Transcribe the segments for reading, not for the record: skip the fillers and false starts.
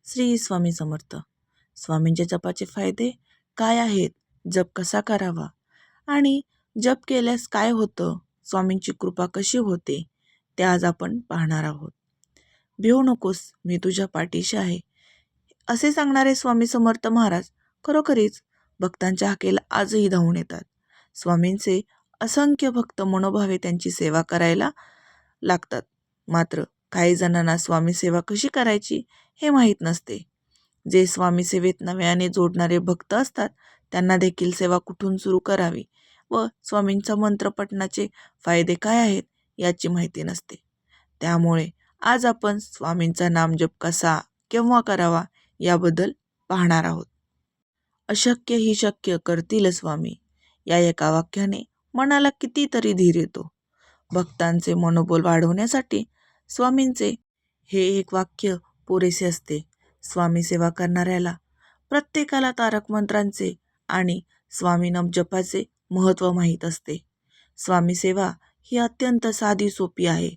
श्री स्वामी समर्थ. स्वामींच्या जपाचे फायदे काय आहेत, जप कसा करावा आणि जप केल्यास काय होतं, स्वामींची कृपा कशी होते, ते आज आपण पाहणार आहोत. भिवू नकोस, मी तुझ्या पाठीशी आहे, असे सांगणारे स्वामी समर्थ महाराज खरोखरीच भक्तांच्या हाकेला आजही धावून येतात. स्वामींचे असंख्य भक्त मनोभावे त्यांची सेवा करायला लागतात. मात्र काही जणांना स्वामी सेवा कशी करायची हे माहीत नसते. जे स्वामी सेवेत नव्याने जोडणारे भक्त असतात त्यांना देखील सेवा कुठून सुरू करावी व स्वामींचा मंत्र पठणाचे फायदे काय आहेत याची माहिती नसते. त्यामुळे आज आपण स्वामींचा नामजप कसा केव्हा करावा याबद्दल पाहणार आहोत. अशक्य ही शक्य करतील स्वामी, या एका वाक्याने मनाला कितीतरी धीर येतो. भक्तांचे मनोबल वाढवण्यासाठी स्वामींचे हे एक वाक्य पुरेसे असते. स्वामी सेवा करणाऱ्याला प्रत्येकाला तारक मंत्रांचे आणि स्वामी नामजपाचे महत्त्व माहीत असते. स्वामी सेवा ही अत्यंत साधी सोपी आहे.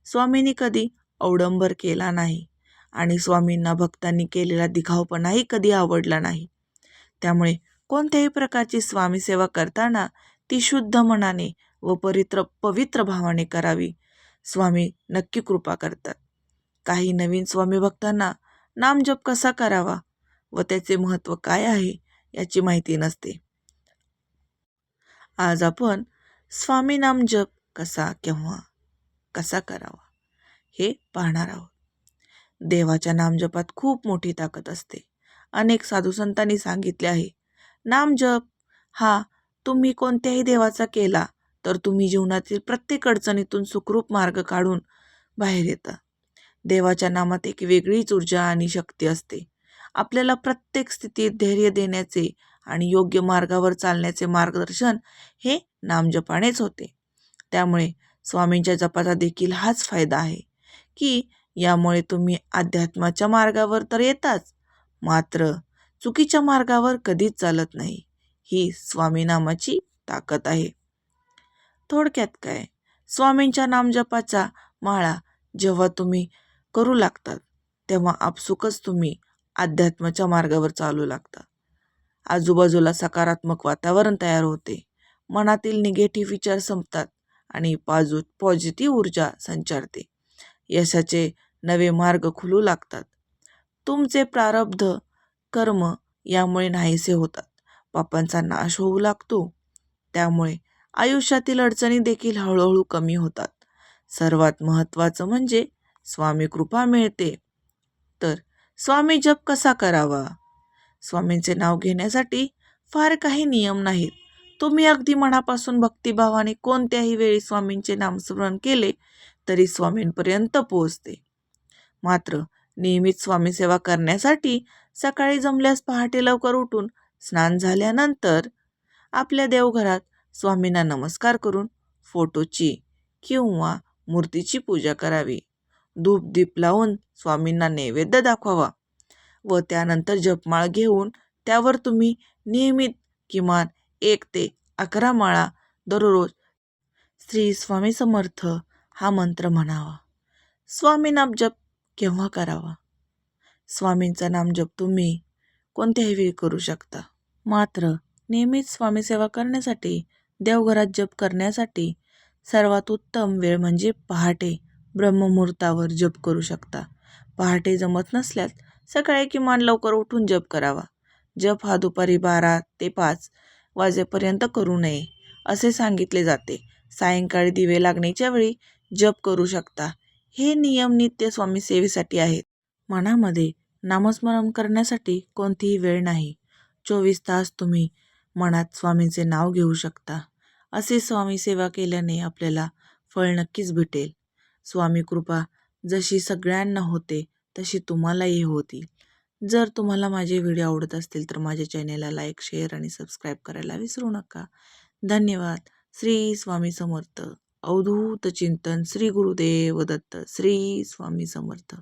स्वामींनी कधी अवडंबर केला नाही आणि स्वामींना भक्तांनी केलेला दिखावपणाही कधी आवडला नाही. त्यामुळे कोणत्याही प्रकारची स्वामी सेवा करताना ती शुद्ध मनाने व पवित्र भावाने करावी. स्वामी नक्की कृपा करतात. काही नवीन स्वामी भक्तांना नामजप कसा करावा व त्याचे महत्त्व काय आहे याची माहिती नसते. आज आपण स्वामी नामजप कसा केव्हा कसा करावा हे पाहणार आहोत. देवाच्या नामजपात खूप मोठी ताकद असते. अनेक साधू संतांनी सांगितले आहे, नामजप हा तुम्ही कोणत्याही देवाचा केला तर तुम्ही जीवनातील प्रत्येक अडचणीतून सुखरूप मार्ग काढून बाहेर येता. देवाच्या नामात एक वेगळीच ऊर्जा आणि शक्ती असते. आपल्याला प्रत्येक स्थितीत धैर्य देण्याचे आणि योग्य मार्गावर चालण्याचे मार्गदर्शन हे नामजपानेच होते. त्यामुळे स्वामींच्या जपाचा देखील हाच फायदा आहे की यामुळे तुम्ही अध्यात्माच्या मार्गावर तर येताच, मात्र चुकीच्या मार्गावर कधीच चालत नाही. ही स्वामी नामाची ताकद आहे. थोडक्यात काय, स्वामींच्या नामजपाचा माळा जेव्हा तुम्ही करू लागतात तेव्हा आपसुकच तुम्ही अध्यात्माच्या मार्गावर चालू लागता. आजूबाजूला सकारात्मक वातावरण तयार होते. मनातील निगेटिव्ह विचार संपतात आणि पॉझिटिव्ह ऊर्जा संचारते. यशाचे नवे मार्ग खुलू लागतात. तुमचे प्रारब्ध कर्म यामुळे नाहीसे होतात. पापांचा नाश होऊ लागतो. त्यामुळे आयुष्यातील अडचणी देखील हळूहळू कमी होतात. सर्वात महत्त्वाचं म्हणजे स्वामी कृपा मिळते. तर स्वामी जप कसा करावा? स्वामींचे नाव घेण्यासाठी फार काही नियम नाहीत. तुम्ही अगदी मनापासून भक्तिभावाने कोणत्याही वेळी स्वामींचे नामस्मरण केले तरी स्वामींपर्यंत पोहोचते. मात्र नियमित स्वामी सेवा करण्यासाठी सकाळी जमल्यास पहाटे लवकर उठून स्नान झाल्यानंतर आपल्या देवघरात स्वामींना नमस्कार करून फोटोची किंवा मूर्तीची पूजा करावी. धूप दीप लावून स्वामींना नैवेद्य दाखवावा व त्यानंतर जपमाळ घेऊन त्यावर तुम्ही नियमित किमान 1 ते 11 माळा दररोज श्री स्वामी समर्थ हा मंत्र म्हणावा. स्वामी नामजप केव्हा करावा? स्वामींचा नामजप तुम्ही कोणत्याही वेळी करू शकता. मात्र नियमित स्वामी सेवा करण्यासाठी देवघरात जप करण्यासाठी सर्वात उत्तम वेळ म्हणजे पहाटे ब्रह्ममुहूर्तावर जप करू शकता. पहाटे जमत नसल्यास सकाळी किमान लवकर उठून जप करावा. जप हा दुपारी 12 ते 5 वाजेपर्यंत करू नये असे सांगितले जाते. सायंकाळी दिवे लागण्याच्या वेळी जप करू शकता. हे नियम नित्य स्वामी सेवेसाठी आहेत. मनामध्ये नामस्मरण करण्यासाठी कोणतीही वेळ नाही. 24 तास तुम्ही मनात स्वामींचे नाव घेऊ शकता. असे स्वामी सेवा केल्याने आपल्याला फळ नक्कीच भेटेल. स्वामी कृपा जशी सगळ्यांना होते तशी तुम्हालाही होतील. जर तुम्हाला माझे व्हिडिओ आवडत असतील तर माझ्या चॅनेलला लाईक, शेअर आणि सबस्क्राईब करायला विसरू नका. धन्यवाद. श्री स्वामी समर्थ. अवधूत चिंतन. श्री गुरुदेव दत्त. श्री स्वामी समर्थ.